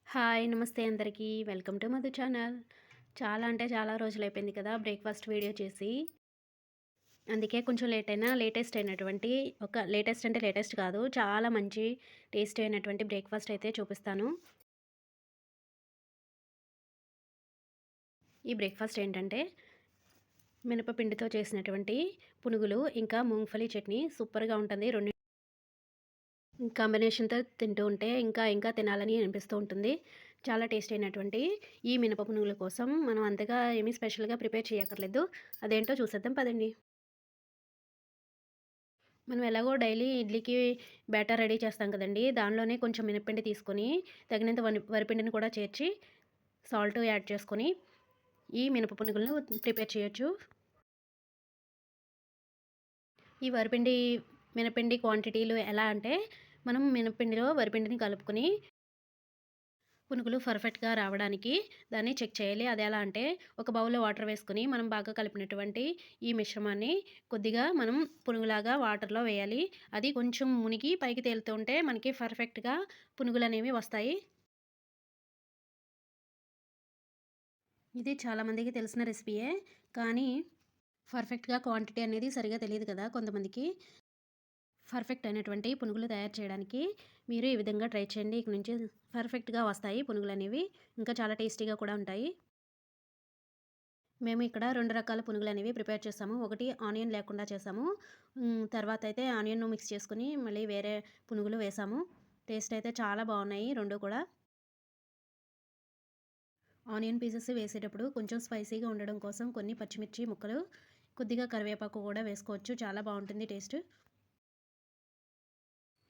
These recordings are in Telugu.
హాయ్! నమస్తే అందరికీ. Welcome to Madhu channel. చాలా అంటే చాలా రోజులైపోయింది కదా! బ్రేక్‌ఫాస్ట్ వీడియో చేసి. అందుకే కొంచెం లేట్ అయినా లేటెస్ట్ అయినటువంటి లేటెస్ట్ అంటే లేటెస్ట్ కాదు. చాలా మంచి టేస్టీ అయినటువంటి బ్రేక్‌ఫాస్ట్ అయితే చూపిస్తాను. ఈ బ్రేక్‌ఫాస్ట్ ఏంటంటే మినపపిండితో చేసినటువంటి పునుగులు, ఇంకా మూంగ్‌ఫలీ చట్నీ సూపర్‌గా ఉంటుంది. కాంబినేషన్‌తో తింటూ ఉంటే ఇంకా తినాలని అనిపిస్తూ ఉంటుంది. చాలా టేస్టీ అయినటువంటి ఈ మినప పునుగుల కోసం మనం అంతగా ఏమీ స్పెషల్‌గా ప్రిపేర్ చేయక్కర్లేదు. అదేంటో చూసేద్దాం పదండి. మనం ఎలాగో డైలీ ఇడ్లీకి బ్యాటర్ రెడీ చేస్తాం కదండీ! దానిలోనే కొంచెం మినప్పిండి తీసుకొని తగినంత వరిపిండిని కూడా చేర్చి సాల్ట్ యాడ్ చేసుకొని ఈ మినప పునుగులను ప్రిపేర్ చేయొచ్చు. ఈ మినపిండి క్వాంటిటీలు ఎలా అంటే మనం మినపిండిలో వరిపిండిని కలుపుకొని పునుగులు పర్ఫెక్ట్‌గా రావడానికి దాన్ని చెక్ చేయాలి. అదెలా అంటే ఒక బౌల్‌లో వాటర్ వేసుకొని మనం బాగా కలిపినటువంటి ఈ మిశ్రమాన్ని కొద్దిగా మనం పునుగులాగా వాటర్‌లో వేయాలి. అది కొంచెం మునిగి పైకి తేలుతూ ఉంటే మనకి పర్ఫెక్ట్‌గా పునుగులనేవి వస్తాయి. ఇది చాలామందికి తెలిసిన రెసిపీయే. కానీ పర్ఫెక్ట్‌గా క్వాంటిటీ అనేది సరిగ్గా తెలీదు కదా కొంతమందికి. పర్ఫెక్ట్ అయినటువంటి పునుగులు తయారు చేయడానికి మీరు ఈ విధంగా ట్రై చేయండి. ఇక నుంచి పర్ఫెక్ట్‌గా వస్తాయి పునుగులనేవి. ఇంకా చాలా టేస్టీగా కూడా ఉంటాయి. మేము ఇక్కడ 2 రకాల పునుగులనేవి ప్రిపేర్ చేసాము. ఒకటి ఆనియన్ లేకుండా చేసాము. తర్వాత అయితే ఆనియన్‌ను మిక్స్ చేసుకొని మళ్ళీ వేరే పునుగులు వేసాము. టేస్ట్ అయితే చాలా బాగున్నాయి 2 కూడా. ఆనియన్ పీసెస్ వేసేటప్పుడు కొంచెం స్పైసీగా ఉండడం కోసం కొన్ని పచ్చిమిర్చి ముక్కలు, కొద్దిగా కరివేపాకు కూడా వేసుకోవచ్చు. చాలా బాగుంటుంది టేస్ట్.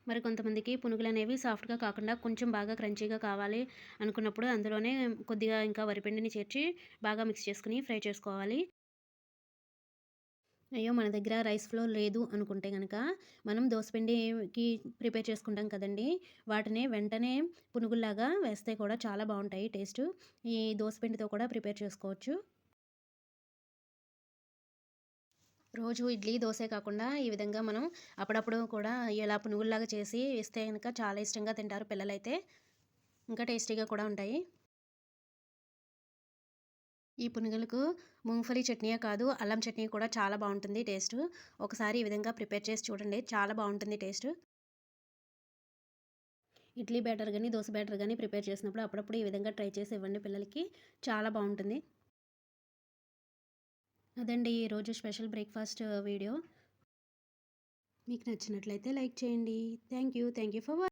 మరి కొంతమందికి పునుగులనేవి సాఫ్ట్‌గా కాకుండా కొంచెం బాగా క్రంచీగా కావాలి అనుకున్నప్పుడు అందులోనే కొద్దిగా ఇంకా వరిపిండిని చేర్చి బాగా మిక్స్ చేసుకొని ఫ్రై చేసుకోవాలి. అయ్యో! మన దగ్గర రైస్ ఫ్లోర్ లేదు అనుకుంటే గనక, మనం దోసపిండికి ప్రిపేర్ చేసుకుంటాం కదండీ! వాటిని వెంటనే పునుగుల్లాగా వేస్తే కూడా చాలా బావుంటాయి టేస్టు. ఈ దోసపిండితో కూడా ప్రిపేర్ చేసుకోవచ్చు. రోజు ఇడ్లీ, దోసే కాకుండా ఈ విధంగా మనం అప్పుడప్పుడు కూడా ఇలా పునుగుల్లాగా చేసి ఇస్తే గనక చాలా ఇష్టంగా తింటారు పిల్లలైతే. ఇంకా టేస్టీగా కూడా ఉంటాయి. ఈ పునుగులకు మూంగ్‌ఫలీ చట్నీయే కాదు, అల్లం చట్నీ కూడా చాలా బావుంటుంది టేస్టు. ఒకసారి ఈ విధంగా ప్రిపేర్ చేసి చూడండి. చాలా బావుంటుంది టేస్టు. ఇడ్లీ బ్యాటర్ గాని, దోస బ్యాటర్ గాని ప్రిపేర్ చేసినప్పుడు అప్పుడప్పుడు ఈ విధంగా ట్రై చేసి ఇవ్వండి పిల్లలకి. చాలా బావుంటుంది. అదండి ఈరోజు స్పెషల్ బ్రేక్‌ఫాస్ట్ వీడియో. మీకు నచ్చినట్లయితే లైక్ చేయండి. Thank you. Thank you for